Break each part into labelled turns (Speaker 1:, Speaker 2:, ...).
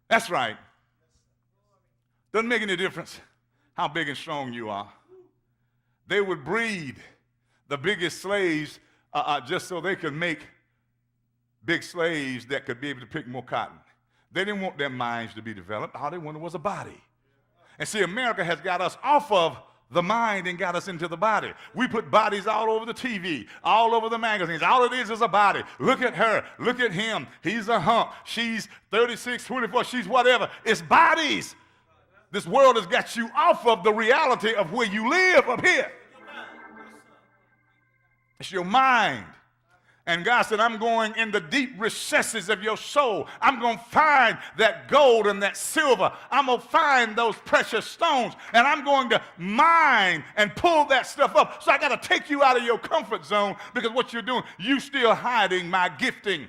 Speaker 1: That's right. Doesn't make any difference how big and strong you are. They would breed the biggest slaves just so they could make big slaves that could be able to pick more cotton. They didn't want their minds to be developed. All they wanted was a body. And see, America has got us off of the mind and got us into the body. We put bodies all over the TV, all over the magazines. All it is a body. Look at her. Look at him. He's a hump. She's 36, 24. She's whatever. It's bodies. This world has got you off of the reality of where you live up here. It's your mind. And God said, I'm going in the deep recesses of your soul. I'm going to find that gold and that silver. I'm going to find those precious stones. And I'm going to mine and pull that stuff up. So I got to take you out of your comfort zone, because what you're doing, you still hiding my gifting.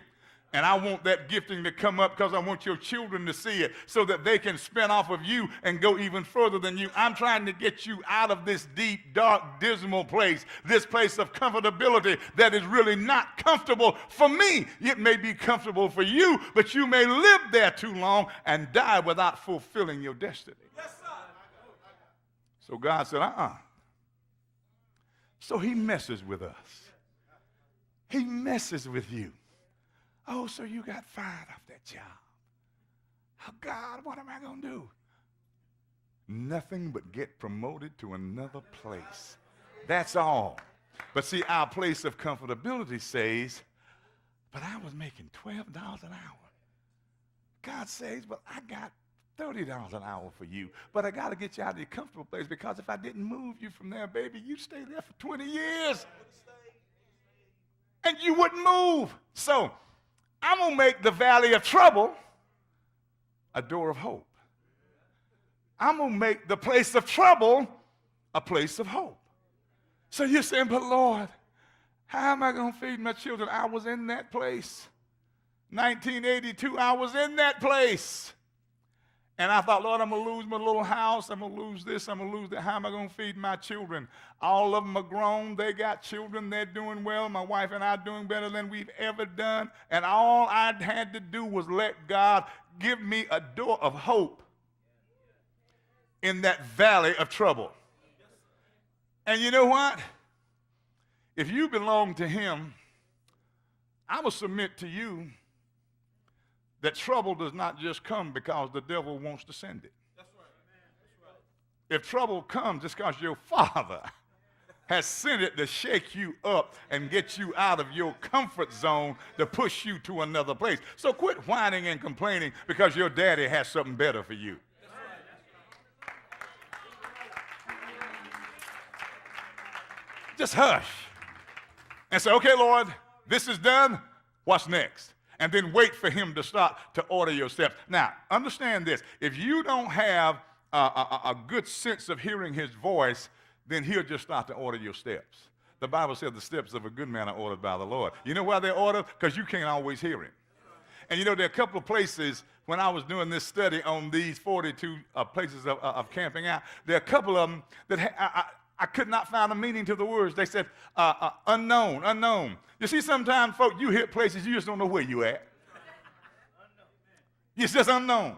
Speaker 1: And I want that gifting to come up because I want your children to see it so that they can spin off of you and go even further than you. I'm trying to get you out of this deep, dark, dismal place, this place of comfortability that is really not comfortable for me. It may be comfortable for you, but you may live there too long and die without fulfilling your destiny. Yes, sir. So God said, So he messes with us. He messes with you. Oh, so you got fired off that job. Oh, God, what am I going to do? Nothing but get promoted to another place. That's all. But see, our place of comfortability says, but I was making $12 an hour. God says, but I got $30 an hour for you. But I got to get you out of your comfortable place, because if I didn't move you from there, baby, you'd stay there for 20 years. And you wouldn't move. So I'm going to make the valley of trouble a door of hope. I'm going to make the place of trouble a place of hope. So you're saying, but Lord, how am I going to feed my children? I was in that place. 1982, I was in that place. And I thought, Lord, I'm going to lose my little house. I'm going to lose this. I'm going to lose that. How am I going to feed my children? All of them are grown. They got children. They're doing well. My wife and I are doing better than we've ever done. And all I had to do was let God give me a door of hope in that valley of trouble. And you know what? If you belong to him, I will submit to you that trouble does not just come because the devil wants to send it. That's right. That's right. If trouble comes, it's because your Father has sent it to shake you up and get you out of your comfort zone to push you to another place. So quit whining and complaining because your daddy has something better for you. That's right. Just hush and say, okay, Lord, this is done. What's next? And then wait for him to start to order your steps. Now, understand this. If you don't have a good sense of hearing his voice, then he'll just start to order your steps. The Bible says the steps of a good man are ordered by the Lord. You know why they're ordered? Because you can't always hear him. And you know, there are a couple of places when I was doing this study on these 42 places of camping out, there are a couple of them that I could not find a meaning to the words. They said unknown, unknown. You see, sometimes, folks, you hit places you just don't know where you at. It's just unknown.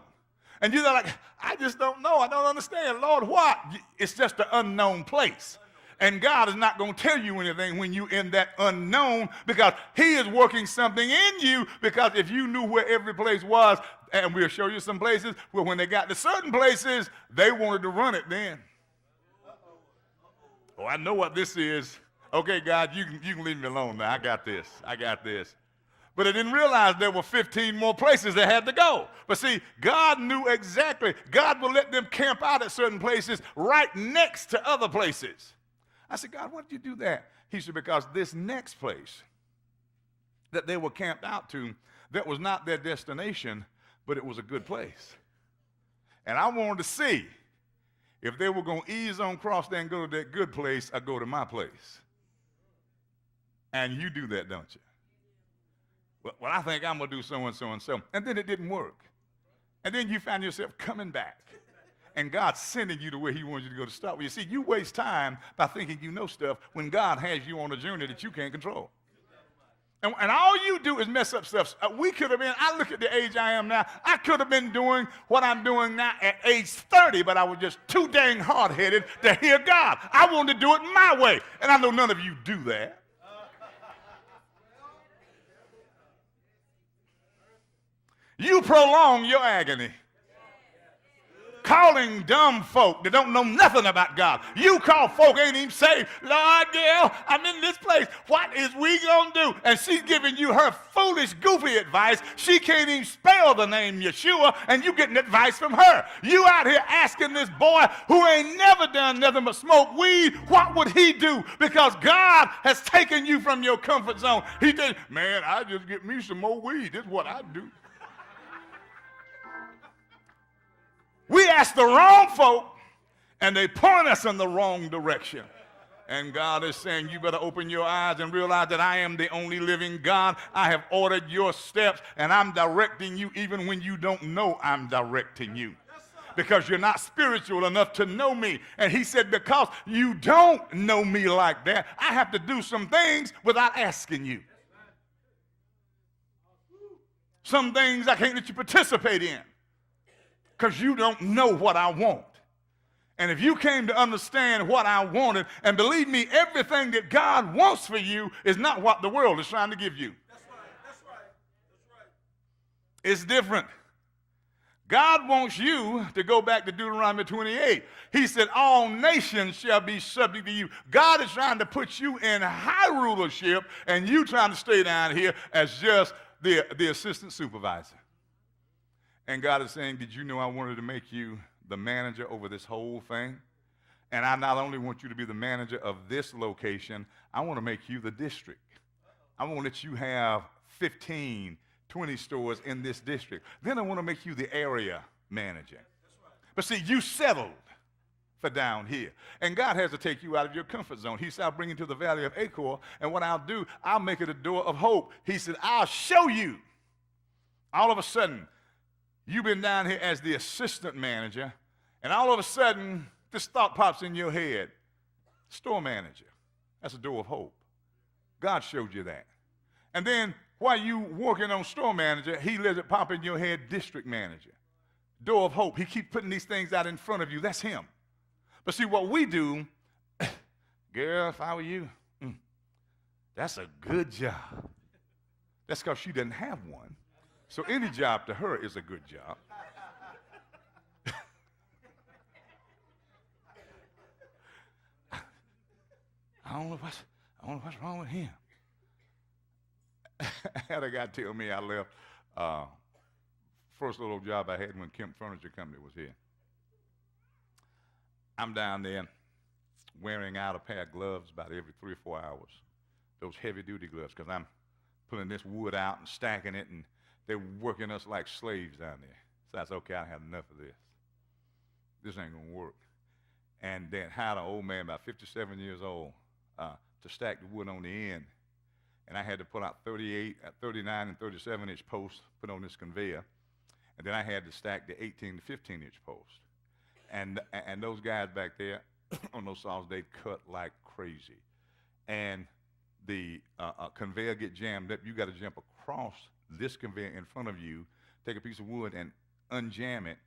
Speaker 1: And you're like, I just don't know. I don't understand. Lord, what? It's just an unknown place. And God is not going to tell you anything when you're in that unknown, because he is working something in you. Because if you knew where every place was, and we'll show you some places where when they got to certain places, they wanted to run it then. Oh, I know what this is. Okay, God, you can leave me alone now. I got this. I got this. But I didn't realize there were 15 more places they had to go. But see, God knew exactly. God will let them camp out at certain places right next to other places. I said, God, why did you do that? He said, because this next place that they were camped out to, that was not their destination, but it was a good place. And I wanted to see if they were going to ease on across there and go to that good place or go to my place. And you do that, don't you? Well, I think I'm going to do so and so and so. And then it didn't work. And then you find yourself coming back. And God's sending you to where he wants you to go to start with. You see, you waste time by thinking you know stuff when God has you on a journey that you can't control. And all you do is mess up stuff. We could have been, I look at the age I am now, I could have been doing what I'm doing now at age 30, but I was just too dang hard-headed to hear God. I wanted to do it my way. And I know none of you do that. You prolong your agony. Calling dumb folk that don't know nothing about God. You call folk ain't even saved. Lord, girl, I'm in this place. What is we gonna do? And she's giving you her foolish, goofy advice. She can't even spell the name Yeshua, and you getting advice from her. You out here asking this boy who ain't never done nothing but smoke weed, what would he do? Because God has taken you from your comfort zone. He said, man, I just get me some more weed. This is what I do. We ask the wrong folk, and they point us in the wrong direction. And God is saying, you better open your eyes and realize that I am the only living God. I have ordered your steps, and I'm directing you even when you don't know I'm directing you. Because you're not spiritual enough to know me. And he said, because you don't know me like that, I have to do some things without asking you. Some things I can't let you participate in, because you don't know what I want. And if you came to understand what I wanted, and believe me, everything that God wants for you is not what the world is trying to give you. That's right, that's right, that's right. It's different. God wants you to go back to Deuteronomy 28. He said, all nations shall be subject to you. God is trying to put you in high rulership, and you trying to stay down here as just the assistant supervisor. And God is saying, did you know I wanted to make you the manager over this whole thing? And I not only want you to be the manager of this location, I want to make you the district. I want to let you have 15, 20 stores in this district. Then I want to make you the area manager. But see, you settled for down here. And God has to take you out of your comfort zone. He said, I'll bring you to the valley of Achor, and what I'll do, I'll make it a door of hope. He said, I'll show you. All of a sudden, you've been down here as the assistant manager, and all of a sudden, this thought pops in your head. Store manager. That's a door of hope. God showed you that. And then, while you working on store manager, he lets it pop in your head, district manager. Door of hope. He keeps putting these things out in front of you. That's him. But see, what we do, girl, if I were you, that's a good job. That's because she doesn't have one. So any job to her is a good job. I don't know what's wrong with him. I had a guy tell me I left first little job I had when Kemp Furniture Company was here. I'm down there wearing out a pair of gloves about every 3 or 4 hours. Those heavy-duty gloves, because I'm pulling this wood out and stacking it, and they're working us like slaves down there. So I said, okay, I have enough of this. This ain't going to work. And then hired an old man, about 57 years old, to stack the wood on the end. And I had to pull out 38, 39, and 37-inch posts, put on this conveyor. And then I had to stack the 18 to 15-inch posts. And those guys back there on those saws, they cut like crazy. And the conveyor get jammed up. You got to jump across this conveyor in front of you, take a piece of wood and unjam it,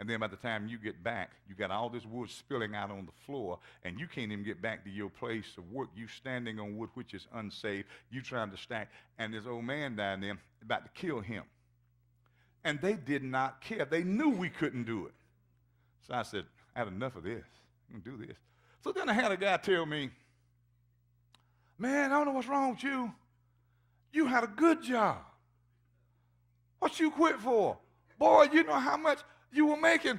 Speaker 1: and then by the time you get back, you got all this wood spilling out on the floor, and you can't even get back to your place of work. You standing on wood which is unsafe. You trying to stack, and this old man down there about to kill him. And they did not care. They knew we couldn't do it. So I said, I had enough of this. I'm gonna do this. So then I had a guy tell me, man, I don't know what's wrong with you. You had a good job. What you quit for? Boy, you know how much you were making.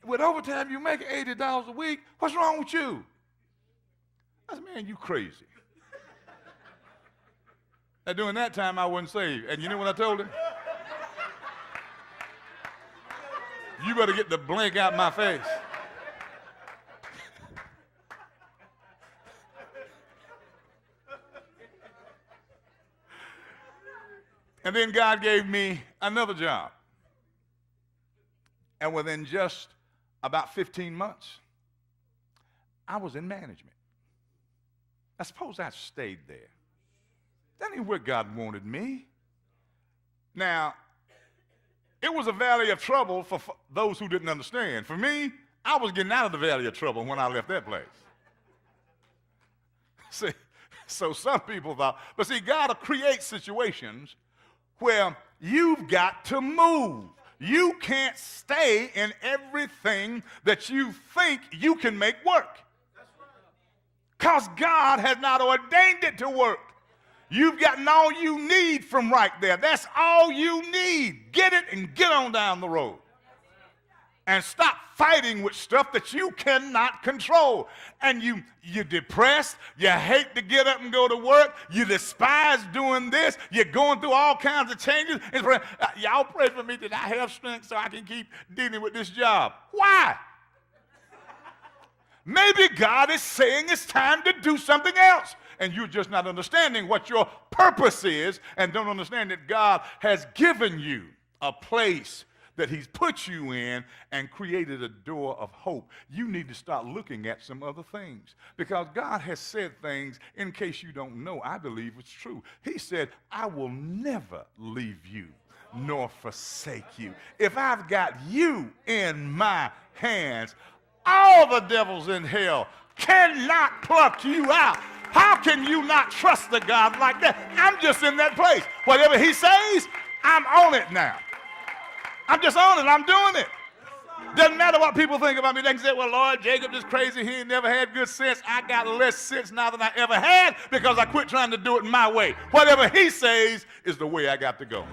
Speaker 1: With overtime, you making $80 a week. What's wrong with you? I said, man, you crazy. Now, during that time, I wasn't saved. And you know what I told him? You better get the blank out my face. And then God gave me another job. And within just about 15 months, I was in management. I suppose I stayed there. That ain't where God wanted me. Now, it was a valley of trouble for those who didn't understand. For me, I was getting out of the valley of trouble when I left that place. See, so some people thought, but see, God will create situations where you've got to move. You can't stay in everything that you think you can make work. Because God has not ordained it to work. You've gotten all you need from right there. That's all you need. Get it and get on down the road. And stop fighting with stuff that you cannot control. And you're depressed. You hate to get up and go to work. You despise doing this. You're going through all kinds of changes. Y'all pray for me that I have strength so I can keep dealing with this job. Why? Maybe God is saying it's time to do something else. And you're just not understanding what your purpose is and don't understand that God has given you a place that he's put you in and created a door of hope. You need to start looking at some other things because God has said things, in case you don't know, I believe it's true. He said, I will never leave you nor forsake you. If I've got you in my hands, all the devils in hell cannot pluck you out. How can you not trust a God like that? I'm just in that place. Whatever he says, I'm on it now. I'm just on it. I'm doing it. Doesn't matter what people think about me. They can say, well, Lord, Jacob is crazy. He ain't never had good sense. I got less sense now than I ever had because I quit trying to do it my way. Whatever he says is the way I got to go.